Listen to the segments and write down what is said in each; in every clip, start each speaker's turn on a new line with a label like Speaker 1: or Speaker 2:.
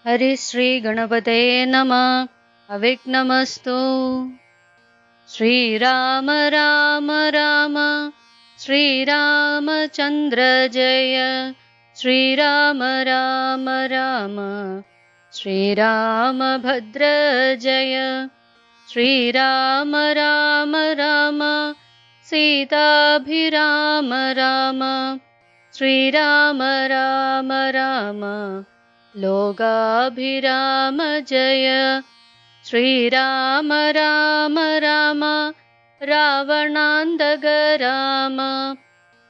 Speaker 1: हरिश्री गणपतये नमः। अविघ्नमस्तु। श्रीराम राम राम श्रीरामचन्द्र जय। श्रीराम राम राम श्रीरामभद्र जय। श्रीराम राम राम सीताभिराम राम। श्रीराम राम राम लोकाभिराम जय। श्रीराम राम राम रावणान्तक राम।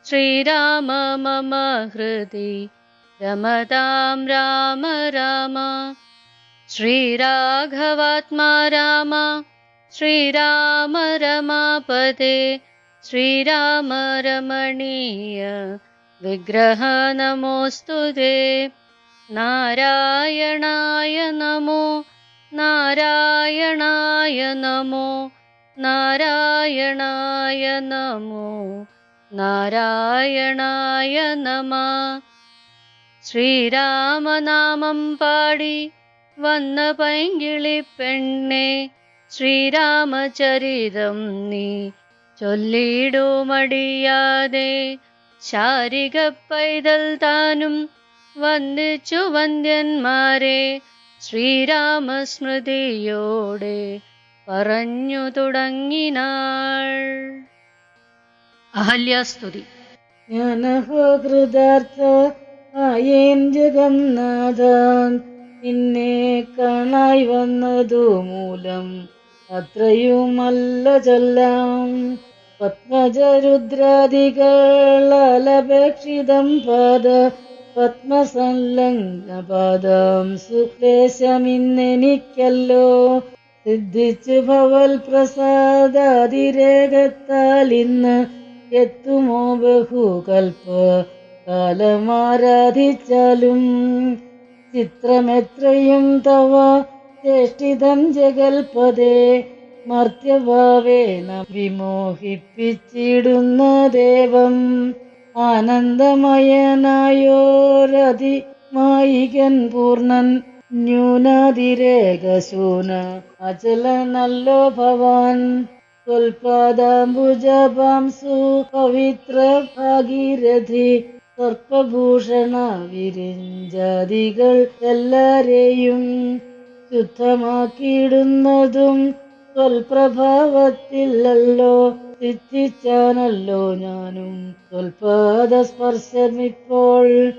Speaker 1: श्रीराम मम हृदि रमतां राम राम। श्रीराघवात्मा राम श्रीराम रमापते। श्रीराम रमणीय विग्रह नमोस्तुते। नारायणाय नमो नारायणाय नमो नारायणाय नमो नारायणाय नमः। ശ്രീരാമനാമം പാടി വന്ന പൈങ്കിളിപ്പെണ്ണെ ശ്രീരാമചരിതം നീ ചൊല്ലിടുമടിയാതെ. ശാരിക പൈതൽ താനും വന്ദിച്ചു വന്ദ്യന്മാരെ ശ്രീരാമസ്മൃതിയോടെ പറഞ്ഞു തുടങ്ങിനാൾ. അഹല്യാസ്തുതി.
Speaker 2: ജ്ഞാനഹൃദാർത്ഥ ആയേൻ ജഗന്നാഥാൻ നിന്നെ കാണായി വന്നതു മൂലം അത്രയുമല്ല ചൊല്ലാം. പത്മജരുദ്രാദികളലപേക്ഷിതം പാദ പത്മസംലഗ്നപാദം സുക്ലേശമിന്നെനിക്കല്ലോ. സിദ്ധിച്ചു ഭവൽ പ്രസാദാതിരേകത്താൽ ഇന്ന് എത്തുമോ ബഹുകൽപ്പ കാലമാരാധിച്ചാലും. ചിത്രമെത്രയും തവ ചേഷ്ടിതം ജഗൽപദേ മർത്യഭാവേന വിമോഹിപ്പിച്ചിടുന്ന ദേവം. ആനന്ദമയനായോരതിമായികൻ പൂർണ്ണൻ ന്യൂനാതിരേകശൂന അചലനല്ലോ ഭവാൻ. ത്വൽപാദാംബുജപാംസു പവിത്ര ഭാഗീരഥി സർപ്പഭൂഷണ വിരിഞ്ചാദികൾ എല്ലാരെയും ശുദ്ധമാക്കിയിടുന്നതും ത്വൽപ്രഭാവത്തിലല്ലോ. സിദ്ധിച്ചാനല്ലോ ഞാനും ത്വൽപാദസ്പർശമിപ്പോൾ.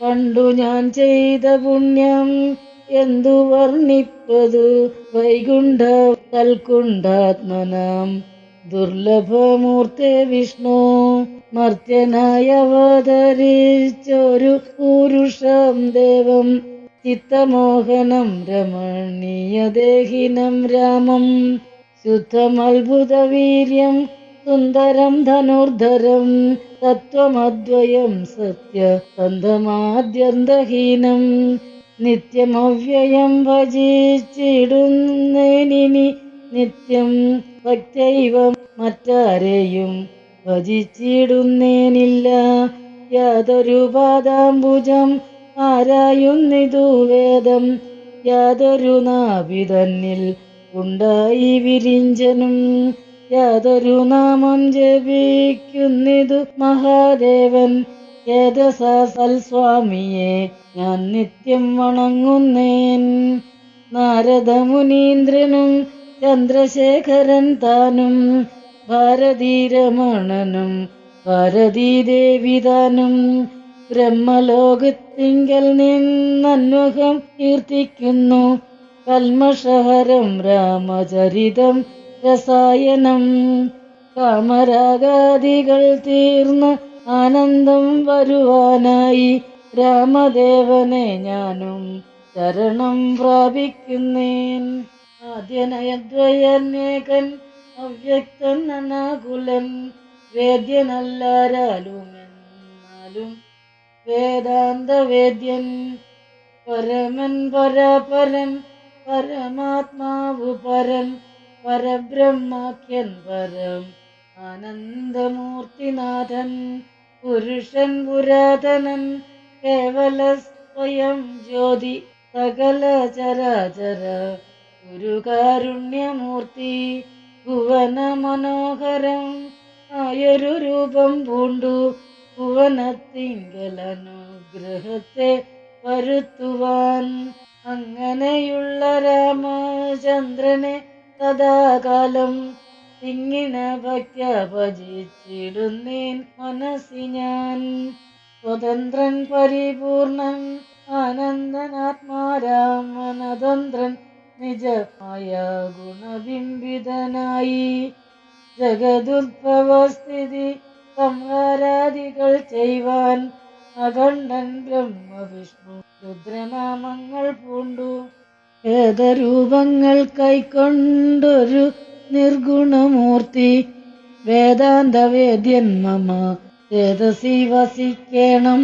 Speaker 2: പണ്ടു ഞാൻ ചെയ്ത പുണ്യം എന്തു വർണ്ണിപ്പതു. വൈകുണ്ഠ കൽക്കുണ്ഠാത്മനാം ദുർലഭമൂർത്തേ വിഷ്ണു. മർത്യനായി അവതരിച്ചൊരു പൂരുഷം ദേവം. ചിത്തമോഹനം രമണീയദേഹിനം രാമം. ശുദ്ധമത്ഭുതവീര്യം സുന്ദരം ധനുർധരം. തത്വമദ്വയം സത്യസന്ധമാദ്യന്തഹീനം. നിത്യമവ്യയം ഭജിച്ചിടുന്നേനിനി നിത്യം. ഭക്തൈവ മറ്റാരെയും ഭജിച്ചിടുന്നേനില്ല. യാതൊരു പാദാംബുജം ആരായുന്നിതു വേദം. യാതൊരു നാഭി തന്നിൽ ഉണ്ടായി വിരിഞ്ചനും. യാതൊരു നാമം ജപിക്കുന്നിതു മഹാദേവൻ. ഏതസാ സൽസ്വാമിയെ ഞാൻ നിത്യം വണങ്ങുന്നേൻ. നാരദമുനീന്ദ്രനും ചന്ദ്രശേഖരൻ താനും ഭാരതീരമണനും ഭാരതീദേവി താനും. ബ്രഹ്മലോകത്തിങ്കൽ നിന്നന്വഹം കീർത്തിക്കുന്നു കൽമഷഹരം രാമചരിതം രസായനം. കാമരാഗാദികൾ തീർന്ന് ആനന്ദം വരുവാനായി രാമദേവനെ ഞാനും ശരണം പ്രാപിക്കുന്നേൻ. ആദ്യനയദ്വയനേകൻ അവ്യക്തൻ അനാകുലൻ. വേദ്യനല്ലാരാലുമെന്നാലും വേദാന്തവേദ്യൻ. പരമൻ പരാപരൻ പരമാത്മാവു പരൻ. പരബ്രഹ്മാഖ്യൻ പരം ആനന്ദമൂർത്തിനാഥൻ. പുരുഷൻ പുരാതനൻ കേവല സ്വയം ജ്യോതി സകല ചരാചര ഗുരുകാരുണ്യമൂർത്തി ഭുവന മനോഹരം ആയൊരു രൂപം പൂണ്ടു ഭുവനത്തിങ്കലനുഗ്രഹത്തെ വരുത്തുവാൻ അങ്ങനെയുള്ള രാമചന്ദ്രനെ സദാകാലം ഇങ്ങിന ഭക്യ ഭജിച്ചിടുന്നേൻ മനസ്സി ഞാൻ. സ്വതന്ത്രൻ പരിപൂർണൻ ആനന്ദനാത്മാരാമനതന്ത്രൻ നിജമായ ഗുണബിംബിതനായി ജഗതുദ്ഭവസ്ഥിതി സംഹാരാദികൾ ചെയ്യുവാൻ അഖണ്ഡൻ ബ്രഹ്മ വിഷ്ണു രുദ്രനാമങ്ങൾ പൂണ്ടു വേദരൂപങ്ങൾ കൈക്കൊണ്ടൊരു നിർഗുണമൂർത്തി വേദാന്തവേദ്യൻ മമ ചേതസി വസിക്കേണം.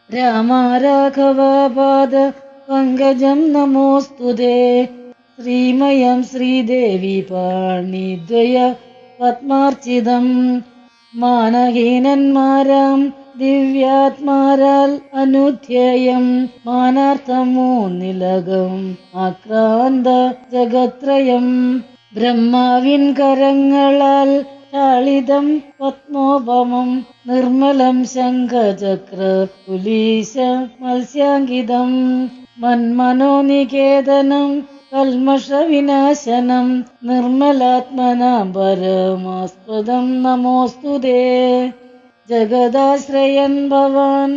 Speaker 2: രാമാരാഘവപാദ പങ്കജം നമോസ്തുതേ ശ്രീമയം ശ്രീദേവി പാണിദ്വയ പത്മാർച്ചിതം മാനഹീനന്മാരാം ദിവ്യാത്മാരാൽ അനുധ്യേയം മാനാർത്ഥമൂന്നിലകം ആക്രാന്ത ജഗത്രയം ബ്രഹ്മാവിൻ കരങ്ങളാൽ ാളിതം പത്മോപമം നിർമ്മലം ശംഖചക്ര കുലീശ മത്സ്യാങ്കിതം മന്മനോനികേതനം കൽമഷവിനാശനം നിർമ്മലാത്മനാം പരമാസ്പദം നമോസ്തുതേ. ജഗദാശ്രയൻ ഭവാൻ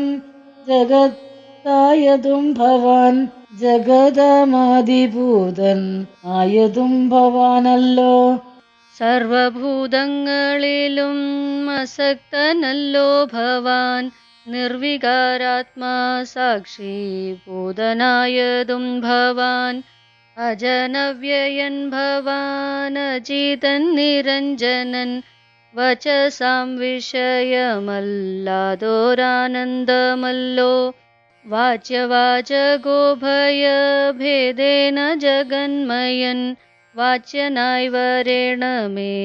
Speaker 2: ജഗത്തായതും ഭവാൻ ജഗദാമാദിഭൂതൻ ആയതും ഭവാനല്ലോ.
Speaker 1: സർവഭൂതങ്ങളിലും അസക്തനല്ലോ ഭവാൻ നിർവികാരാത്മാ സാക്ഷി ഭൂതനായതും ഭവാൻ അജനവ്യയൻ ഭവാൻ അജിതൻ നിരഞ്ജനൻ വചസാം വിഷയമല്ലാതോരാനന്ദമല്ലോ. വാച്യവാചകോഭയഭേദേന ജഗന്മയൻ വാച്യനായി വരേണമേ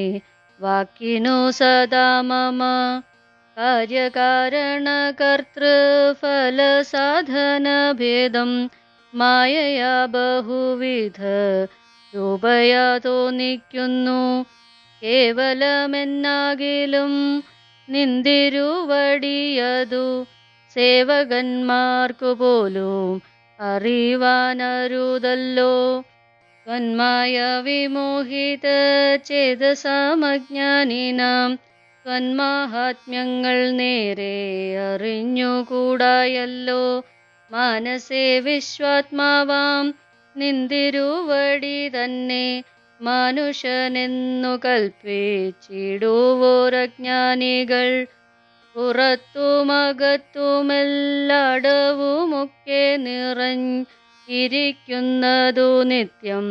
Speaker 1: വാക്കിനോ സദാ മമ കാര്യകാരണകർത്തൃഫലസാധനഭേദം മായയാ ബഹുവിധ രൂപയാ തോന്നിക്കുന്നു. കേവലമെന്നാകിലും നിന്തിരുവടിയതു സേവകന്മാർക്കു പോലും അറിവാനരുതല്ലോ. ത്വന്മായ വിമോഹിത ചേതസാമജ്ഞാനിനാം ത്വന്മാഹാത്മ്യങ്ങൾ നേരെ അറിഞ്ഞുകൂടായല്ലോ. മാനസേ വിശ്വാത്മാവാം നിന്തിരുവടി തന്നെ മാനുഷനെന്നു കൽപ്പിച്ചിടുവോരജ്ഞാനികൾ പുറത്തുമകത്തുമെല്ലാടവുമൊക്കെ നിറഞ്ഞിരിക്കുന്നതു നിത്യം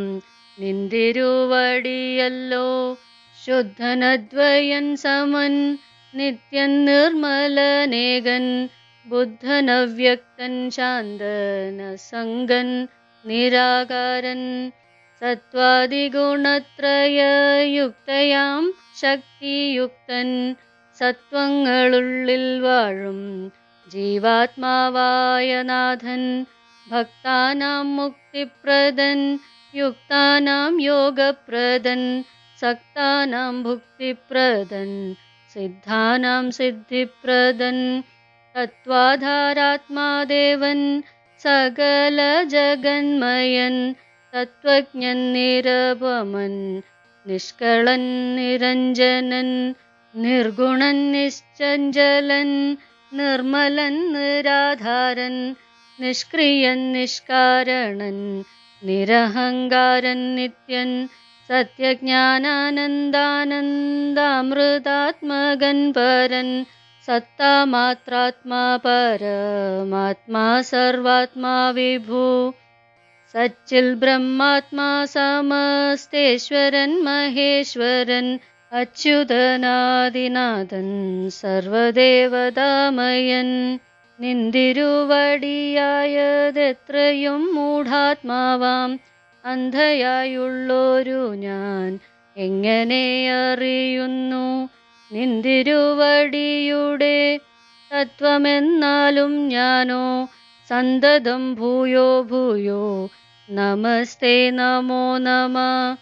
Speaker 1: നിന്തിരുവടിയല്ലോ. ശുദ്ധനദ്വയൻ സമൻ നിത്യൻ നിർമ്മലനേകൻ ബുദ്ധനവ്യക്തൻ ശാന്തനസംഗൻ നിരാകാരൻ സത്വാദിഗുണത്രയയുക്തയാം ശക്തിയുക്തൻ സത്വങ്ങളുള്ളിൽ വാഴും ജീവാത്മാവായ നാഥൻ ഭക്താനാം മുക്തിപ്രദൻ യുക്താനാം യോഗപ്രദൻ സക്താനാം ഭുക്തിപ്രദൻ സിദ്ധാനാം സിദ്ധിപ്രദൻ തത്വാധാരാത്മാദേവൻ സകല ജഗന്മയൻ തത്വജ്ഞൻ നിരപമൻ നിഷ്കളൻ നിരഞ്ജനൻ നിർഗുണൻ നിശ്ചഞ്ചലൻ നിർമ്മലൻ നിരാധാരൻ നിഷ്ക്രിയൻ നിഷ്കാരണൻ നിരഹങ്കാരൻ നിത്യൻ സത്യജ്ഞാനാനന്ദാനന്ദാമൃതാത്മകൻ പരൻ സത്താമാത്രാത്മാ പരമാത്മാ സർവാത്മാ വിഭു സച്ചിൽ ബ്രഹ്മാത്മാ സമസ്തേശ്വരൻ മഹേശ്വരൻ അച്യുതനാദിനാഥൻ സർവദേവതാമയൻ നിന്തിരുവടിയായതെത്രയും മൂഢാത്മാവാം അന്ധയായുള്ളൊരു ഞാൻ എങ്ങനെ അറിയുന്നു നിന്തിരുവടിയുടെ തത്വമെന്നാലും ഞാനോ സന്തതം ഭൂയോ ഭൂയോ നമസ്തേ നമോ നമഃ.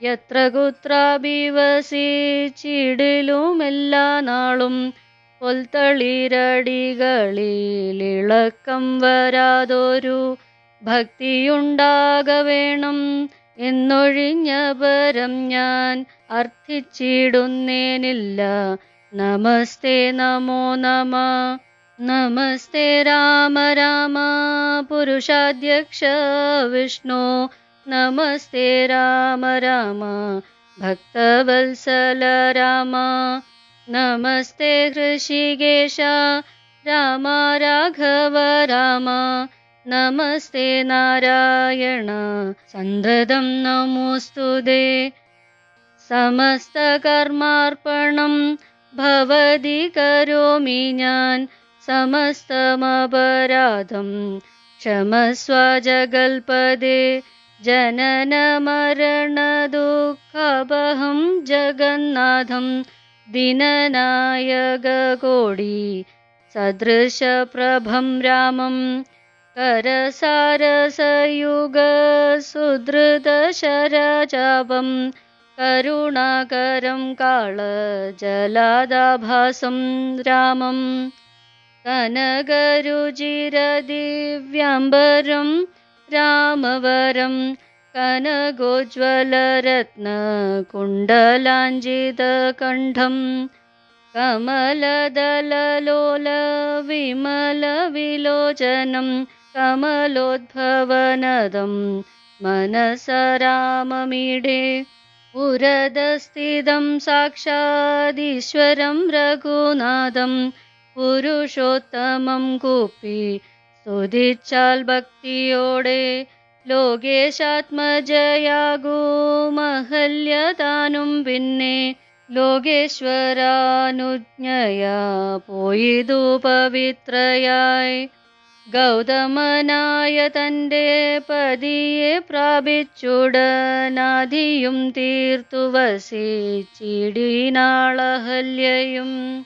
Speaker 1: യത്ര കുത്രാഭിവസിച്ചിടിലുമെല്ലാ നാളും പൊൽത്തളിരടികളിളിളക്കം വരാതൊരു ഭക്തിയുണ്ടാകവേണം എന്നൊഴിഞ്ഞ പരം ഞാൻ അർത്ഥിച്ചിടുന്നേനില്ല. നമസ്തേ നമോ നമഃ. നമസ്തേ രാമ രാമ പുരുഷാധ്യക്ഷ വിഷ്ണു. നമസ്തേ രാമ രാമ ഭക്തവത്സല രാമ. നമസ്തേ ഹൃഷികേശ രാമ രാഘവ രാമ. നമസ്തേ നാരായണ സന്തതം നമോസ്തുതേ. സമസ്തകർമാർപ്പണം ഭവതി കരോമി ഞാൻ. സമസ്തമപരാധം ക്ഷമസ്വ ജഗൽപദേ. ജനന മരണ ദുഃഖഭഹം ജഗന്നാഥം. ദിനനായക കോടി സദൃശപ്രഭം രാമം. കരസാരസയുഗ സുധൃതശരചാപം. കരുണാകരം കാളജലാദാഭാസം രാമം. കനകരുചിരദിവ്യാംബരം രാമവരം. കനകോജ്വലരത്നകുണ്ടലാഞ്ജിതകണ്ഠം. കമലദലലോല വിമലവിലോചനം. കമലോദ്ഭവനദം മനസ രാമമീഡേ. പുരതസ്ഥിതം സാക്ഷാദീശ്വരം രഘുനാഥം. പുരുഷോത്തമം കൂപ്പി സ്തുതിച്ചാൽ ഭക്തിയോടെ. ലോകേശാത്മജയാകൂ മഹല്യതാനും പിന്നെ. ലോകേശ്വരാനുജ്ഞയാ പോയിതു പവിത്രയായി. ഗൗതമനായ തൻ്റെ പതിയെ പ്രാപിച്ചുടനാദിയും തീർത്തു വസിച്ചിടിനാളഹല്യയും.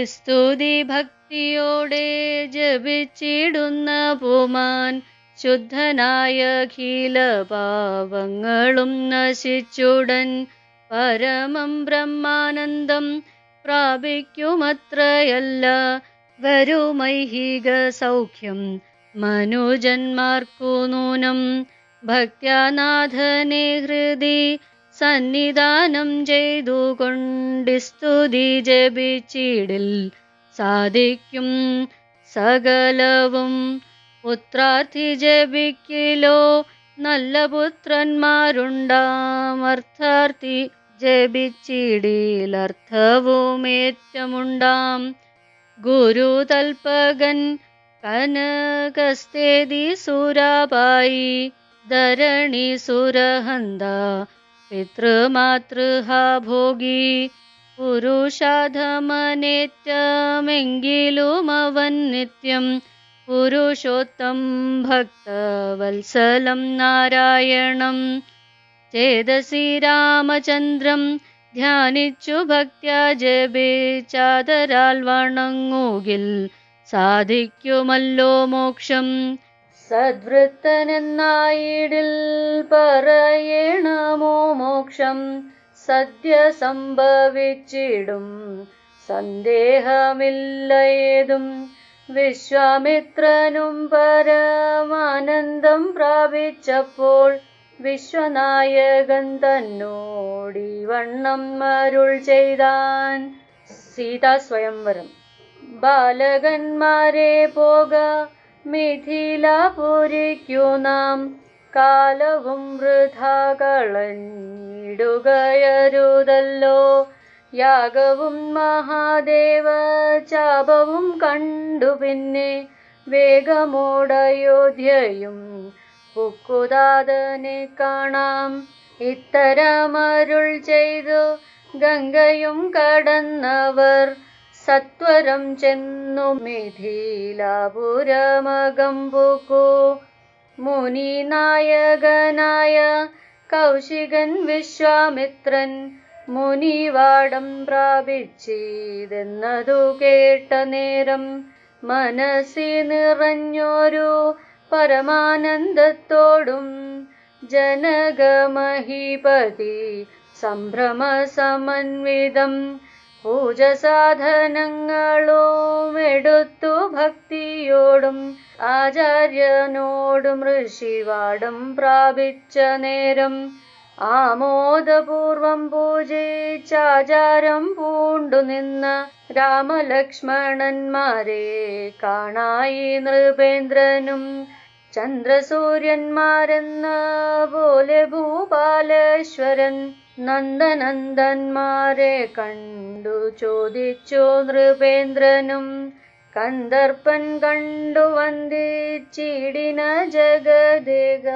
Speaker 1: സ്തുതി ഭക്തിയോടെ ജപിച്ചിടുന്ന പുമാൻ. ശുദ്ധനായ അഖില പാവങ്ങളും നശിച്ചുടൻ പരമം ബ്രഹ്മാനന്ദം പ്രാപിക്കുമത്രയല്ല. വരുമൈഹിക സൗഖ്യം മനുജന്മാർക്കു നൂനം. ഭക്ത്യാനാഥനെ ഹൃദി സന്നിധാനം ചെയ്തുകൊണ്ടിസ്തുതി ജപിച്ചിടിൽ സാധിക്കും സകലവും. പുത്രാർത്ഥി ജപിക്കിലോ നല്ല പുത്രന്മാരുണ്ടാം. അർത്ഥാർത്ഥി ജപിച്ചിടിലർത്ഥവുമേറ്റമുണ്ടാം. ഗുരുതൽപകൻ കനകസ്തേതി സുരാപായി. ധരണി സുരഹന്ത പിതൃമാതൃഹാ ഭോഗി. പുരുഷാധമനേറ്റമെങ്കിലും അവൻ നിത്യം. പുരുഷോത്തം ഭക്തവത്സലം നാരായണം. ചേതസി രാമചന്ദ്രം ധ്യാനിച്ചു ഭക്ത്യാ ജപിച്ചാദരാൽ വണങ്ങുകിൽ സാധിക്കുമല്ലോ മോക്ഷം. സദ്വൃത്തനെന്നായിടിൽ പറയണമോ മോക്ഷം. സദ്യ സംഭവിച്ചിടും സന്ദേഹമില്ലയേതും. വിശ്വാമിത്രനും പരമാനന്ദം പ്രാപിച്ചപ്പോൾ വിശ്വനായകൻ തന്നോടി വണ്ണം അരുൾ ചെയ്താൻ. സീതാസ്വയംവരം. ബാലകന്മാരെ പോക മിഥിലാപുരിക്കു നാം. കാലവും വൃഥാ കളഞ്ഞിടുകയരുതല്ലോ. യാഗവും മഹാദേവ ചാപവും കണ്ടു പിന്നെ വേഗമോടയോധ്യയും പുക്കുതാതനെ കാണാം. ഇത്തരമരുൾ ചെയ്തു ഗംഗയും കടന്നവർ സത്വരം ചെന്നു മിഥിലാപുരമകം പുക്കു. മുനിനായകനായ കൗശികൻ വിശ്വാമിത്രൻ മുനിവാടം പ്രാപിച്ചിതെന്നതു കേട്ട നേരം മനസ്സി നിറഞ്ഞൊരു പരമാനന്ദത്തോടും ജനകമഹീപതി സംഭ്രമ സമന്വിതം പൂജ സാധനങ്ങളും എടുത്തു ഭക്തിയോടും ആചാര്യനോടും ഋഷിവാടം പ്രാപിച്ച നേരം ആമോദപൂർവം പൂജിച്ചാചാരം പൂണ്ടു നിന്ന രാമലക്ഷ്മണന്മാരെ കാണായി നൃപേന്ദ്രനും ചന്ദ്രസൂര്യന്മാരെന്ന പോലെ ഭൂപാലേശ്വരൻ നന്ദനന്ദന്മാരെ കണ്ടു ചോദിച്ചു നൃപേന്ദ്രനും. കന്ദർപ്പൻ കണ്ടു വന്ദിച്ചിടിന ജഗദേക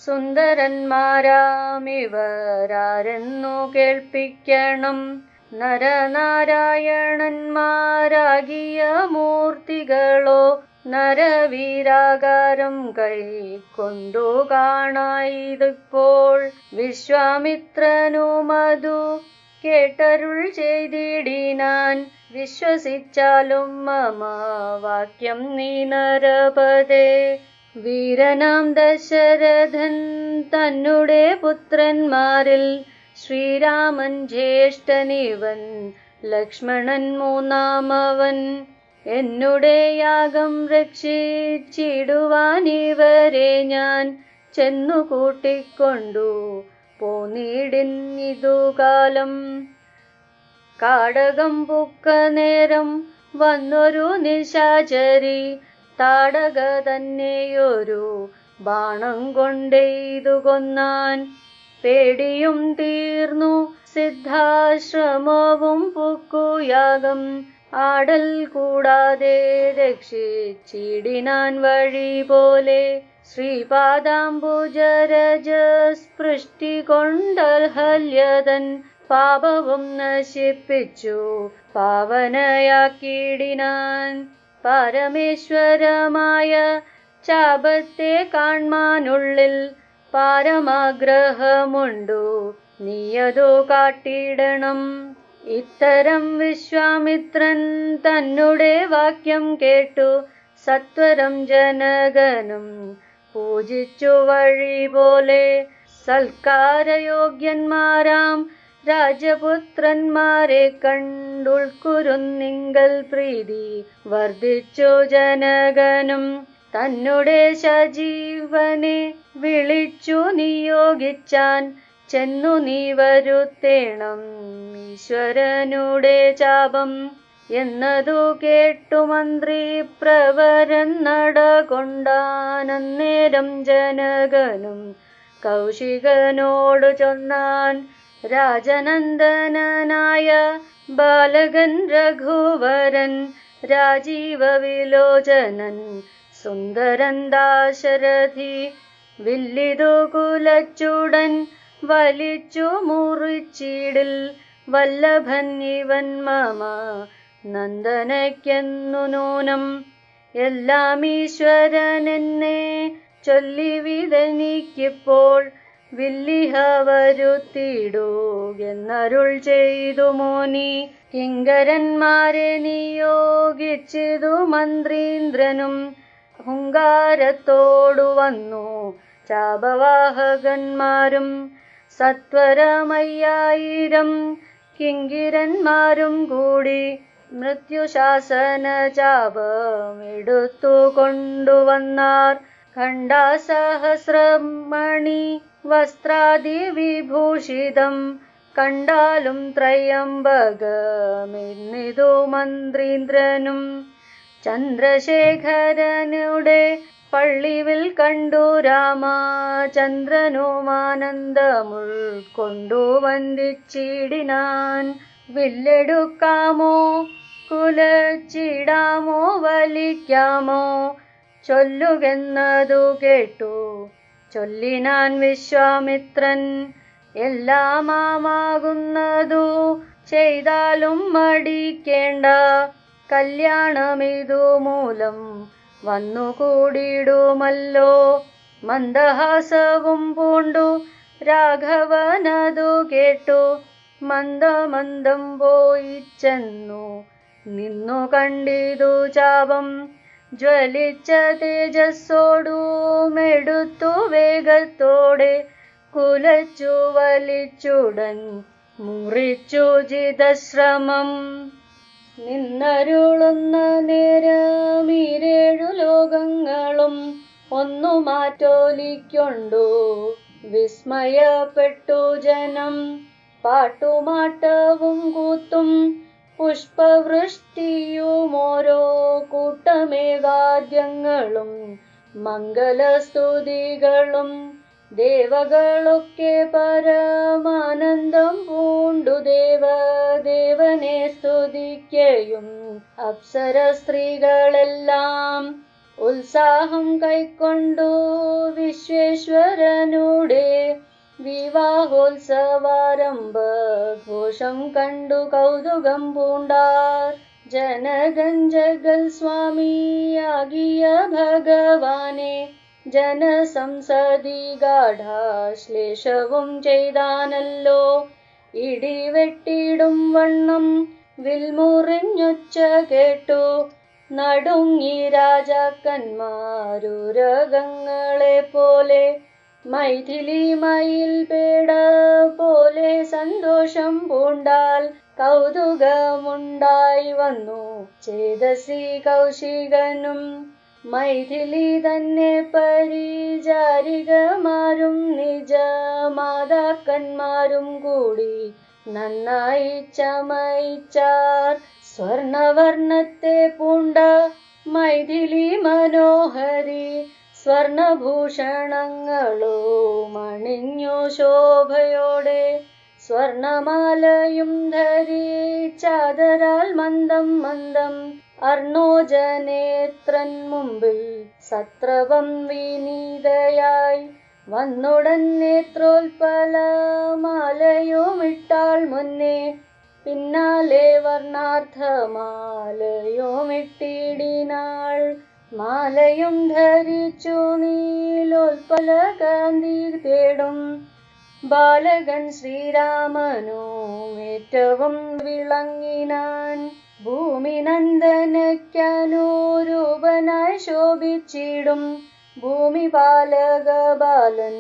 Speaker 1: സുന്ദരന്മാരാമിവരാരെന്നു കേൾപ്പിക്കണം. നരനാരായണന്മാരാകിയ മൂർത്തികളോ നരവീരാകാരം കൈക്കൊണ്ടു കാണായിതിപ്പോൾ. വിശ്വാമിത്രനുമതു കേട്ടരുൾ ചെയ്തിടിനാൻ, വിശ്വസിച്ചാലും മമ വാക്യം നീ നരപതേ. വീരനാം ദശരഥൻ തന്നുടെ പുത്രന്മാരിൽ ശ്രീരാമൻ ജ്യേഷ്ഠനിവൻ, ലക്ഷ്മണൻ മൂന്നാമവൻ. എന്നുടെ യാഗം രക്ഷിച്ചിടുവാനിവരെ ഞാൻ ചെന്നു കൂട്ടിക്കൊണ്ടു പോന്നിടിന്നിതുകാലം. കാടകം പൂക്ക നേരം വന്നൊരു നിശാചരി, താടക തന്നെയൊരു ബാണം കൊണ്ടെയ്തു കൊന്നാൻ. പേടിയും തീർന്നു സിദ്ധാശ്രമവും പൂക്കുയാഗം, ആടൽ കൂടാതെ രക്ഷിച്ചിടിനാൻ വഴി പോലെ. ശ്രീപാദാംബുജരജസ്പൃഷ്ടി കൊണ്ടഹല്യതൻ പാപവും നശിപ്പിച്ചു പാവനയാക്കിയിടിനാൻ. പരമേശ്വരമായ ചാപത്തെ കാൺമാനുള്ളിൽ പാരമാഗ്രഹമുണ്ടു, നീയതു കാട്ടിടണം. ഇത്തരം വിശ്വാമിത്രൻ തന്നുടെ വാക്യം കേട്ടു സത്വരം ജനകനും പൂജിച്ചു വഴി പോലെ. സൽക്കാരയോഗ്യന്മാരാം രാജപുത്രന്മാരെ കണ്ടുൾക്കുരുന്നിങ്കൽ പ്രീതി വർദ്ധിച്ചു ജനകനും. തന്നുടെ സജീവനെ വിളിച്ചു നിയോഗിച്ചാൻ, ചെന്നു നീ വരുത്തേണം ഈശ്വരനുടെ ചാപം. എന്നതു കേട്ടു മന്ത്രി പ്രവരൻ നടകൊണ്ടാനന്നേരം ജനകനും കൗശികനോടു ചൊന്നാൻ. രാജനന്ദനായ ബാലകൻ രഘുവരൻ, രാജീവ വിലോചനൻ സുന്ദരൻ ദാശരഥി. വില്ലിതു കുലച്ചുടൻ വലിച്ചു മുറിച്ചിടിൽ, വല്ലഭൻ ഇവൻ മമ നന്ദനയ്ക്കെന്നു നൂനം. എല്ലാം ഈശ്വരനെന്നെ ചൊല്ലി വിതനിക്കിപ്പോൾ, വില്ലിഹ വരുത്തിടുകെന്നരുൾ ചെയ്തു മോനി. കിങ്കരന്മാരെ നിയോഗിച്ചിതു മന്ത്രീന്ദ്രനും, ഹുങ്കാരത്തോടു വന്നു ചാപവാഹകന്മാരും. സത്വരമയ്യായിരം കിങ്കിരന്മാരും കൂടി മൃത്യുശാസന ചാപമെടുത്തു കൊണ്ടുവന്നാർ. ഖണ്ഡാസഹസ്രമണി വസ്ത്രാദി വിഭൂഷിതം, കണ്ടാലും ത്രയംബകമെന്നിതു മന്ത്രീന്ദ്രനും. ചന്ദ്രശേഖരനുടെ പള്ളിവിൽ കണ്ടു രാമചന്ദ്രനുമാനന്ദമുൾക്കൊണ്ടു വന്ദിച്ചിടിനാൻ. വില്ലെടുക്കാമോ കുലച്ചിടാമോ വലിക്കാമോ ചൊല്ലുകെന്നതു കേട്ടു ചൊല്ലിനാൻ വിശ്വാമിത്രൻ. എല്ലാമാകുന്നതു ചെയ്താലും മടിക്കേണ്ട, കല്യാണമിതു മൂലം വന്നുകൂടിടുമല്ലോ. മന്ദഹാസവും പൂണ്ടു രാഘവനതു കേട്ടു മന്ദമന്ദം പോയി ചെന്നു നിന്നു കണ്ടിതു ചാപം ജ്വലിച്ച തേജസ്സോടുമെടുത്തു വേഗത്തോടെ കുലച്ചു വലിച്ചുടൻ മുറിച്ചു ജിതശ്രമം. നിന്നരുളുന്ന നേരമീരേഴു ലോകങ്ങളും ഒന്നു മാറ്റോലിക്കൊണ്ടു വിസ്മയപ്പെട്ടു ജനം. പാട്ടുമാട്ടവും കൂത്തും പുഷ്പവൃഷ്ടിയും ഓരോ കൂട്ടമേവാദ്യങ്ങളും മംഗളസ്തുതികളും ദേവകളൊക്കെ പരമാനന്ദം പൂണ്ടു ദേവദേവനെ സ്തുതിക്കയും അപ്സര സ്ത്രീകളെല്ലാം ഉത്സാഹം കൈക്കൊണ്ടു വിശ്വേശ്വരനുടെ വിവാഹോത്സവാരംഭ ഘോഷം കണ്ടു കൗതുകം പൂണ്ടാർ. ജനഗഞ്ജഗൽ സ്വാമിയാകിയ ഭഗവാനെ ജനസംസദി ഗാഢാശ്ലേഷവും ചെയ്താനല്ലോ. ഇടിവെട്ടിടും വണ്ണം വിൽമുറിഞ്ഞൊച്ച കേട്ടു നടുങ്ങി രാജാക്കന്മാരുരകങ്ങളെ പോലെ. മൈഥിലി മയിൽ പേട പോലെ സന്തോഷം പൂണ്ടാൽ കൗതുകമുണ്ടായി വന്നു ചേതസി കൗശികനും. മൈഥിലി തന്നെ പരിചാരികമാരും നിജ മാതാക്കന്മാരും കൂടി നന്നായി ചമയിച്ചാർ. സ്വർണവർണ്ണത്തെ പൂണ്ട മൈഥിലി മനോഹരി സ്വർണഭൂഷണങ്ങളും അണിഞ്ഞു ശോഭയോടെ. സ്വർണമാലയും ധരിച്ചാദരാൽ മന്ദം മന്ദം അർണോജനേത്രൻ മുമ്പിൽ സത്രവം വിനീതയായി വന്നുടൻ നേത്രോൽപലമാലയുമിട്ടാൾ മുന്നേ. പിന്നാലെ വർണ്ണാർത്ഥമാലയുമിട്ടിടിനാൾ. മാലയും ധരിച്ചു നീലോൽപലകാന്തി തേടും ബാലകൻ ശ്രീരാമനും ഏറ്റവും വിളങ്ങിനാൻ. ഭൂമിനന്ദനയ്ക്കനുരൂപനായി ശോഭിച്ചിടും ഭൂമിപാലക ബാലൻ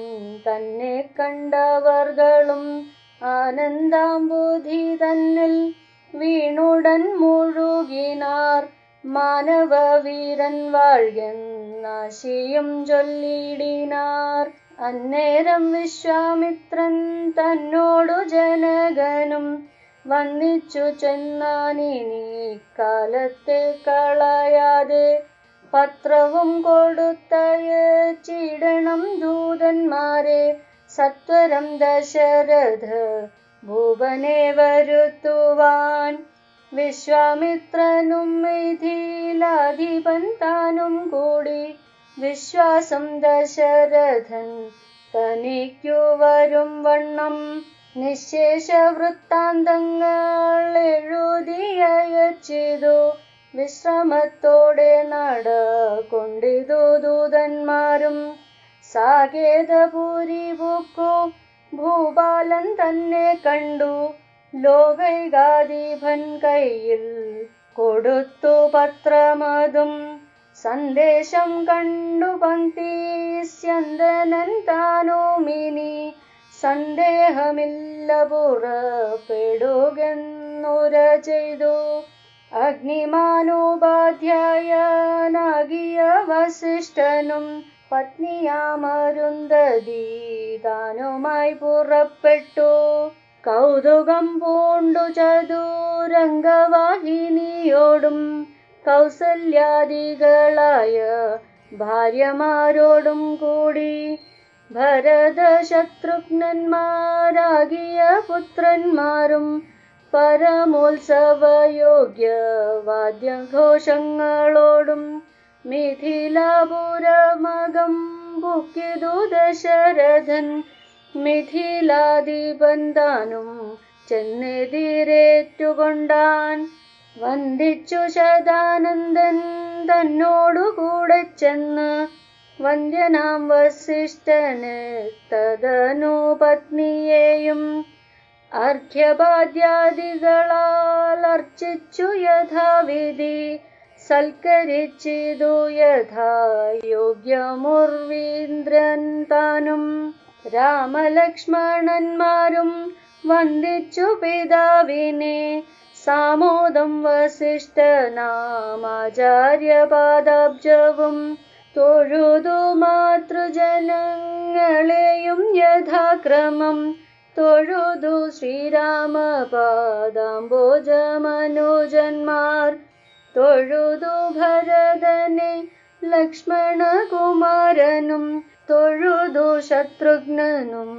Speaker 1: തന്നെ കണ്ടവർകളും ആനന്ദാംബുധി തന്നിൽ വീണുടൻ മുഴുകിനാർ. മാനവവീരൻ വാഴ്കെന്നാശിയും ചൊല്ലിടിനാർ. അന്നേരം വിശ്വാമിത്രൻ തന്നോടു ജനകനും വന്ദിച്ചു ചെന്നാനിനി കാലത്തെ കളയാതെ പത്രവും കൊടുത്തയച്ചിടണം ദൂതന്മാരെ സത്വരം ദശരഥ ഭൂപനെ വരുത്തുവാൻ. വിശ്വാമിത്രനും മിഥിലാധിപൻ താനും കൂടി വിശ്വാസം ദശരഥൻ തനിക്കു വരും വണ്ണം നിശേഷ വൃത്താന്തങ്ങൾ എഴുതിയയച്ചിതു. വിശ്രമത്തോടെ നടകൊണ്ടിതു ദൂതന്മാരും. സാകേതപുരി പൂക്കു ഭൂപാലൻ തന്നെ കണ്ടു. ലോകൈകാധിപൻ കയ്യിൽ കൊടുത്തു പത്രമതും. സന്ദേശം കണ്ടു പങ്ക്തി സ്യന്തനൻ താനോമിനി സന്ദേഹമില്ല പുറപ്പെടുകെന്നുര ചെയ്തു. അഗ്നിമാനോപാധ്യായനാകിയ വസിഷ്ഠനും പത്നിയാമരുന്ധതി താനുമായി പുറപ്പെട്ടു. കൗതുകം പൂണ്ടു ചതുരംഗവാഹിനിയോടും കൗസല്യാദികളായ ഭാര്യമാരോടും കൂടി ഭരത ശത്രുഘ്നന്മാരാകിയ പുത്രന്മാരും പരമോത്സവയോഗ്യ വാദ്യഘോഷങ്ങളോടും മിഥിലാപുരമകം ബുക്കിതു ദശരഥൻ. മിഥിലാധിപൻ താനും ചെന്നെതിരേറ്റുകൊണ്ടാൻ. വന്ദിച്ചു ശതാനന്ദൻ തന്നോടുകൂടെ ചെന്ന് വന്ദ്യനാം വസിഷ്ഠന് തദനു പത്നിയെയും അർഘ്യപാദ്യാദികളാൽ അർച്ചിച്ചു യഥാവിധി സൽക്കരിച്ചിതു യഥാ യോഗ്യമുർവീന്ദ്രൻ താനും. രാമലക്ഷ്മണന്മാരും വന്ദിച്ചു പിതാവിനെ സാമോദം വസിഷ്ഠനാമാചാര്യപാദാബ്ജവും തൊഴുതു മാതൃജനങ്ങളെയും യഥാക്രമം തൊഴുതു ശ്രീരാമപാദാംബോജമനുജന്മാർ തൊഴുതു ഭരതനെ ലക്ഷ്മണകുമാരനും തൊഴുതു ശത്രുഘ്നനും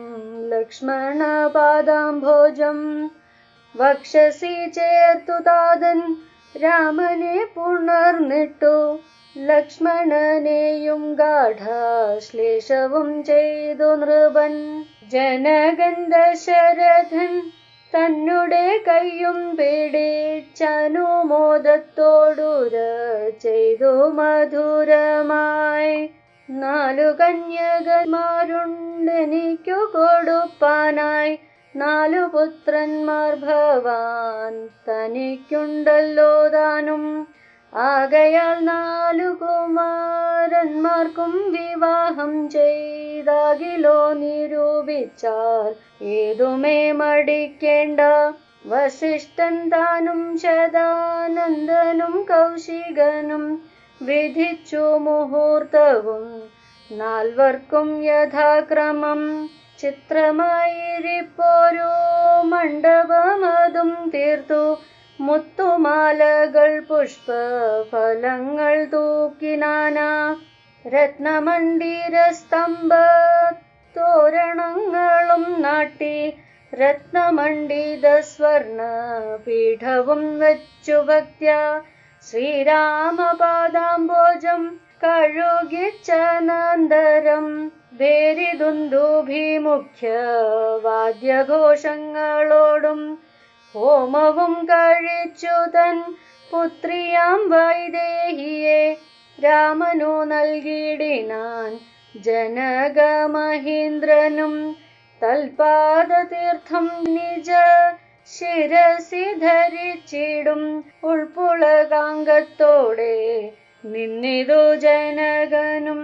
Speaker 1: ലക്ഷ്മണപാദാംഭോജം വക്ഷസി ചേർത്തു താതൻ രാമനെ പുണർന്നിട്ടു ലക്ഷ്മണനെയും ഗാഢാശ്ലേഷവും ചെയ്തു നൃപൻ. ജനകൻ ദശരഥൻ തന്നുടെ കയ്യും പിടിച്ചനുമോദത്തോടുര ചെയ്തു മധുരമായി. 4 കന്യകമാരുണ്ടെനിക്കു കൊടുപ്പാനായി 4 പുത്രന്മാർ ഭവാൻ തനിക്കുണ്ടല്ലോ താനും. ആകയാൽ 4 കുമാരന്മാർക്കും വിവാഹം ചെയ്താകിലോ നിരൂപിച്ചാൽ ഏതുമേ മടിക്കേണ്ട. വസിഷ്ഠൻ താനും ശതാനന്ദനും കൗശികനും വിധിച്ചു മുഹൂർത്തവും 4 യഥാക്രമം. ചിത്രമായിരിപ്പോരു മണ്ഡപമതും തീർത്തു മുത്തുമാലകൾ പുഷ്പഫലങ്ങൾ തൂക്കിനാനാ രത്നമണ്ഡിരസ്തംഭ തോരണങ്ങളും നാട്ടി രത്നമണ്ഡിത സ്വർണ പീഠവും വെച്ചു ഭക്ത്യാ ശ്രീരാമപാദാംബോജം കഴുകിച്ചനന്തരം ഭേരിദുന്ദുഭിമുഖ്യ വാദ്യഘോഷങ്ങളോടും ഹോമവും കഴിച്ചു തൻ പുത്രിയാം വൈദേഹിയെ രാമനു നൽകിടിനാൻ ജനകമഹീന്ദ്രനും. തൽപാദതീർത്ഥം നിജ ശിരസി ധരിച്ചിടും ഉൾപ്പുളകാംഗത്തോടെ നിന്നിതു ജനകനും.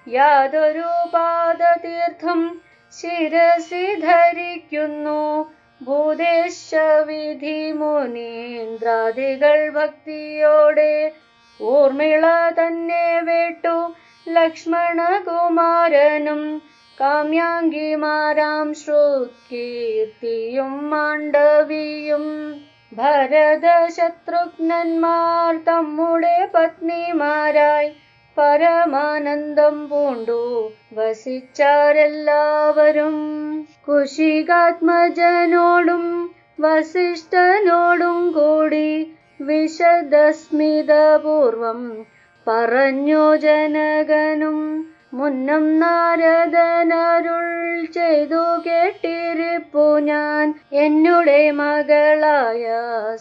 Speaker 1: യാതൊരു പാദതീർത്ഥം ശിരസി ധരിക്കുന്നു ഭൂതേശവിധി മുനീന്ദ്രാദികൾ ഭക്തിയോടെ. ഊർമിള തന്നെ വേട്ടു ലക്ഷ്മണകുമാരനും കാമ്യാംഗിമാരാം ശ്രുത്കീർത്തിയും മാണ്ഡവിയും. ഭരത ശത്രുഘ്നന്മാർ തമ്മുടെ പത്നിമാരായി പരമാനന്ദം പൂണ്ടു വസിച്ചാരെല്ലാവരും. കുശികാത്മജനോടും വസിഷ്ഠനോടും കൂടി വിശദസ്മിതപൂർവം പറഞ്ഞു ജനകനും. മുന്നം നാരദനരുൾ ചെയ്തു കേട്ടിരിപ്പു ഞാൻ എന്നുടെ മകളായ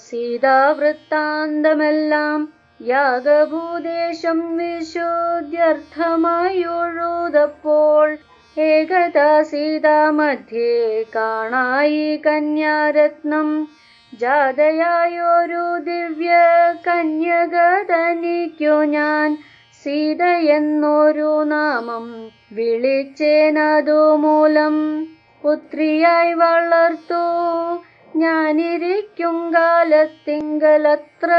Speaker 1: സീതാവൃത്താന്തമെല്ലാം. യാഗഭൂദേശം വിശുദ്ധ്യർത്ഥമായൊഴുതപ്പോൾ ഏകദാ സീതാമധ്യേ കാണായി കന്യാരത്നം. ജാതയായൊരു ദിവ്യ കന്യക തനിക്കു ഞാൻ സീതയെന്നൊരു നാമം വിളിച്ചേനതു മൂലം. പുത്രിയായി വളർത്തു ഞാനിരിക്കും കാലത്തിങ്കലത്ര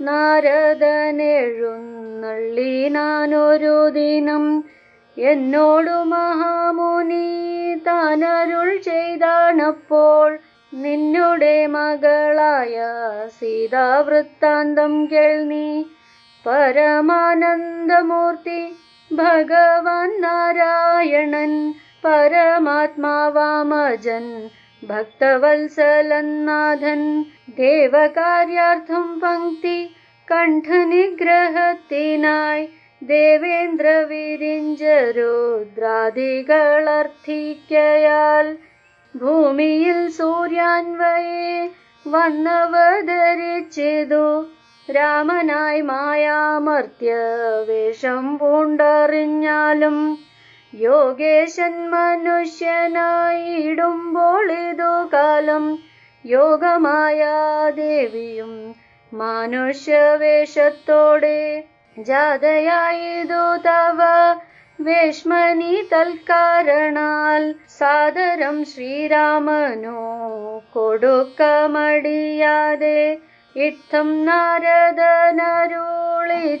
Speaker 1: നാരദനെഴുന്നള്ളിനാനൊരു ദിനം. എന്നോടു മഹാമുനി താനരുൾ ചെയ്താണപ്പോൾ നിന്നുടെ മകളായ സീതാവൃത്താന്തം കേൾനീ. പരമാനന്ദമൂർത്തി ഭഗവാൻ നാരായണൻ പരമാത്മാവാമജൻ ഭക്തവത്സലനാഥൻ ദേവകാര്യാർത്ഥം പങ്ക്തി കണ്ഠനിഗ്രഹത്തിനായി ദേവേന്ദ്ര വിരിഞ്ചരുദ്രാദികളർത്ഥിക്കയാൽ ഭൂമിയിൽ സൂര്യാൻവയെ വന്നവതരിച്ചിതു രാമനായി മായാമർത്യ വേഷം പൂണ്ടറിഞ്ഞാലും യോഗേശൻ മനുഷ്യനായിടുമ്പോൾ ഇതു കാലം യോഗമായ ദേവിയും മനുഷ്യവേഷത്തോടെ ജാതയായതു തവ വേശ്മനി തൽക്കാരണാൽ സാദരം ശ്രീരാമനോ കൊടുക്ക മടിയാതെ ഇത്തം നാരദനരുളി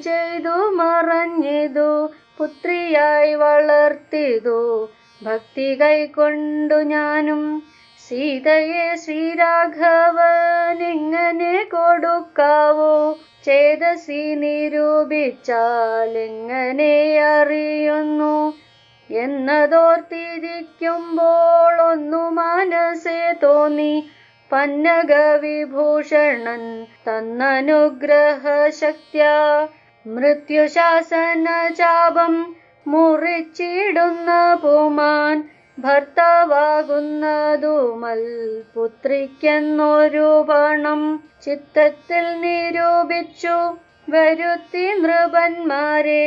Speaker 1: ചെയ്തു മറഞ്ഞിതു പുത്രിയായി വളർത്തിതു ഭക്തി കൈക്കൊണ്ടു ഞാനും സീതയെ ശ്രീരാഘവനിങ്ങനെ കൊടുക്കാവോ ചേതസി നിരൂപിച്ചാൽ എങ്ങനെ അറിയുന്നു എന്നതോർത്തിരിക്കുമ്പോൾ ഒന്നു മനസ്സേ തോന്നി പന്നഗവിഭൂഷണൻ തന്നനുഗ്രഹ ശക്ത്യാ മൃത്യുശാസന ചാപം മുറിച്ചിടുന്ന പുമാൻ ഭർത്താവാകുന്നതുമൽ പുത്രിക്കെന്നൊരു പണം ചിത്തത്തിൽ നിരൂപിച്ചു വരുത്തി നൃപന്മാരെ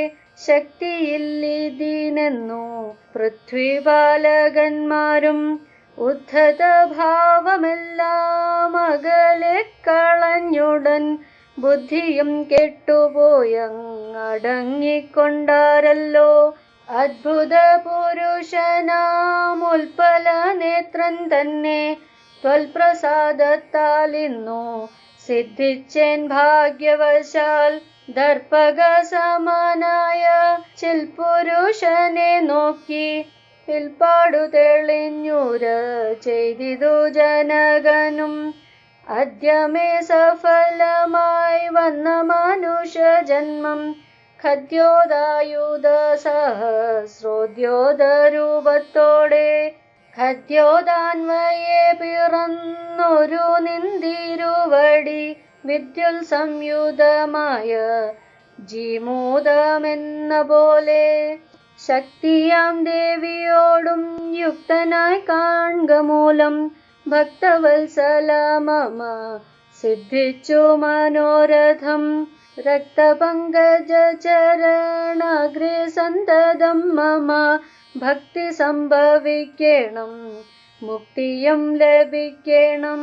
Speaker 1: ശക്തിയില്ലിതിനെന്നു പൃഥ്വിപാലകന്മാരും ഉദ്ധത ഭാവമെല്ലാം അകലെ കളഞ്ഞുടൻ ബുദ്ധിയും കെട്ടുപോയങ്ങടങ്ങിക്കൊണ്ടാരല്ലോ അദ്ഭുത പുരുഷനാം ഉൽപ്പല നേത്രൻ തന്നെ ത്വൽപ്രസാദത്താലിന്നു സിദ്ധിച്ചേൻ ഭാഗ്യവശാൽ ദർപ്പക സമാനായ ചിൽപുരുഷനെ നോക്കി പിൽപ്പാടു തെളിഞ്ഞുര ചെയ്തിതു ജനകനും അദ്യമേ സഫലമായി വന്ന മനുഷ്യ ജന്മം ഖദ്യോദായുധ സഹസ്രോദ്യോതരൂപത്തോടെ ഖദ്യോദാന്വയെ പിറന്നൊരു നിന്തിരുവടി വിദ്യുൽ സംയുതമായ ജീമൂതമെന്ന പോലെ ശക്തിയാം ദേവിയോടും യുക്തനായി കാൺക മൂലം ഭക്തവത്സല മമ സിദ്ധിച്ചു മനോരഥം രക്തപങ്കജ ചരണാഗ്രേ സന്തതം മമ ഭക്തി സംഭവിക്കണം മുക്തിയും ലഭിക്കണം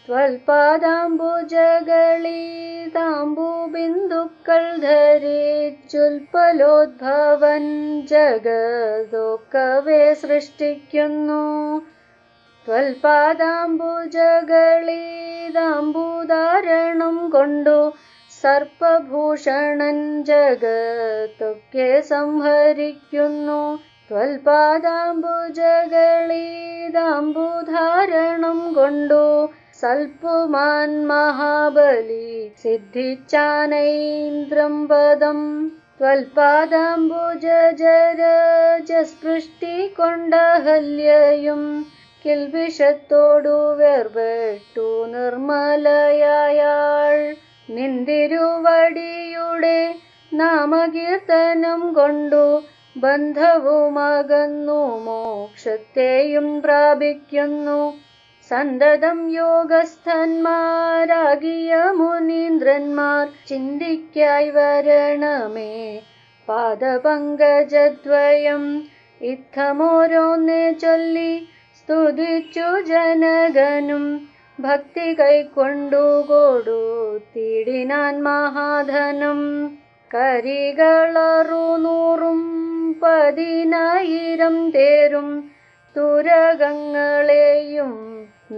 Speaker 1: ത്വൽപാദാംബുജകളീതാംബുബിന്ദുക്കൾ ധരിച്ചുൽപ്പലോദ്ഭവൻ ജഗതൊക്കവേ സൃഷ്ടിക്കുന്നു ത്വൽപാദാംബുജകളീതാംബുധാരണം കൊണ്ടു സർപ്പഭൂഷണൻ ജഗത്തൊക്കെ സംഹരിക്കുന്നു ത്വൽപാദാംബുജകളീതാംബുധാരണം കൊണ്ടു സൽപുമാൻ മഹാബലി സിദ്ധിച്ചാനൈന്ദ്രം പദം ത്വൽപാദാംബുജരജസ്പൃഷ്ടി കൊണ്ടഹല്യയും കിൽബിഷത്തോടു വേർപെട്ടു നിർമ്മലയായാൾ നിന്തിരുവടിയുടെ നാമകീർത്തനം കൊണ്ടു ബന്ധവുമകന്നു മോക്ഷത്തെയും പ്രാപിക്കുന്നു സന്തതം യോഗസ്ഥന്മാരാകിയ മുനീന്ദ്രന്മാർ ചിന്തിക്കായി വരണമേ പാദപങ്കജദ്വയം ഇത്തമോരോന്നെ ചൊല്ലി സ്തുതിച്ചു ജനകനും ഭക്തി കൈക്കൊണ്ടു കൊടുത്തിടിനാൻ മഹാധനം കരികളറുനൂറും 10,000 തേരും തുരകങ്ങളെയും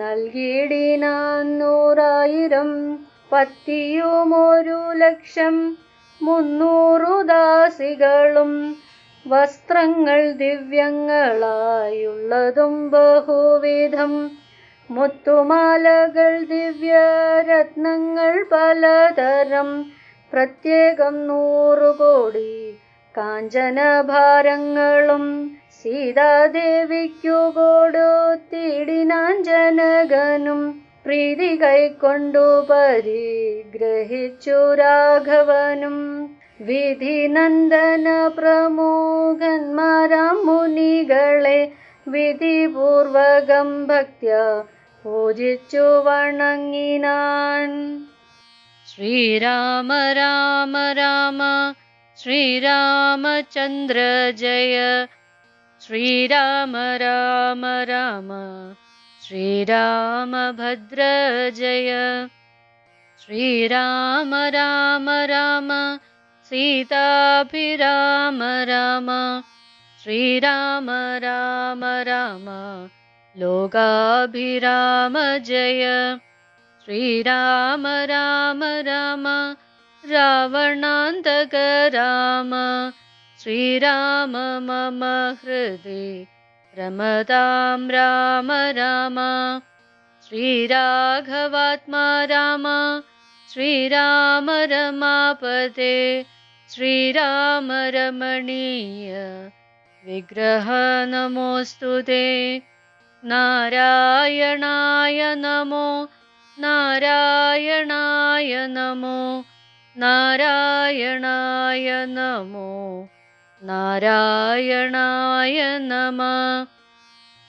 Speaker 1: നൽകിയിടിനാൻ 100,000 പത്തിയും 1,00,300 ദാസികളും വസ്ത്രങ്ങൾ ദിവ്യങ്ങളായുള്ളതും ബഹുവിധം മുത്തുമാലകൾ ദിവ്യരത്നങ്ങൾ പലതരം പ്രത്യേകം 100 കോടി കാഞ്ചനഭാരങ്ങളും സീതാദേവിക്കു കൊടുത്തിടിനാൻ ജനകനും പ്രീതി കൈക്കൊണ്ടു പരിഗ്രഹിച്ചു രാഘവനും വിധിനന്ദന പ്രമുഖന്മാരാം മുനികളെ വിധിപൂർവകം ഭക്ത്യാ പൂജിച്ചു വണങ്ങിനാൻ. ശ്രീരാമ രാമ രാമ ശ്രീരാമചന്ദ്ര ജയ श्रीराम राम राम श्रीरामभद्र जय श्रीराम राम राम सीताभिराम राम श्रीराम राम राम लोकाभिराम जय श्रीराम राम राम रावणान्तक राम श्रीराम मम हृदि रमतां राम राम श्रीराघवात्मा राम श्रीराम रमापते श्रीराम रमणीय विग्रह नमोऽस्तुते नारायणाय नमो नारायणाय नमो नारायणाय नमो नारायणाय नमः।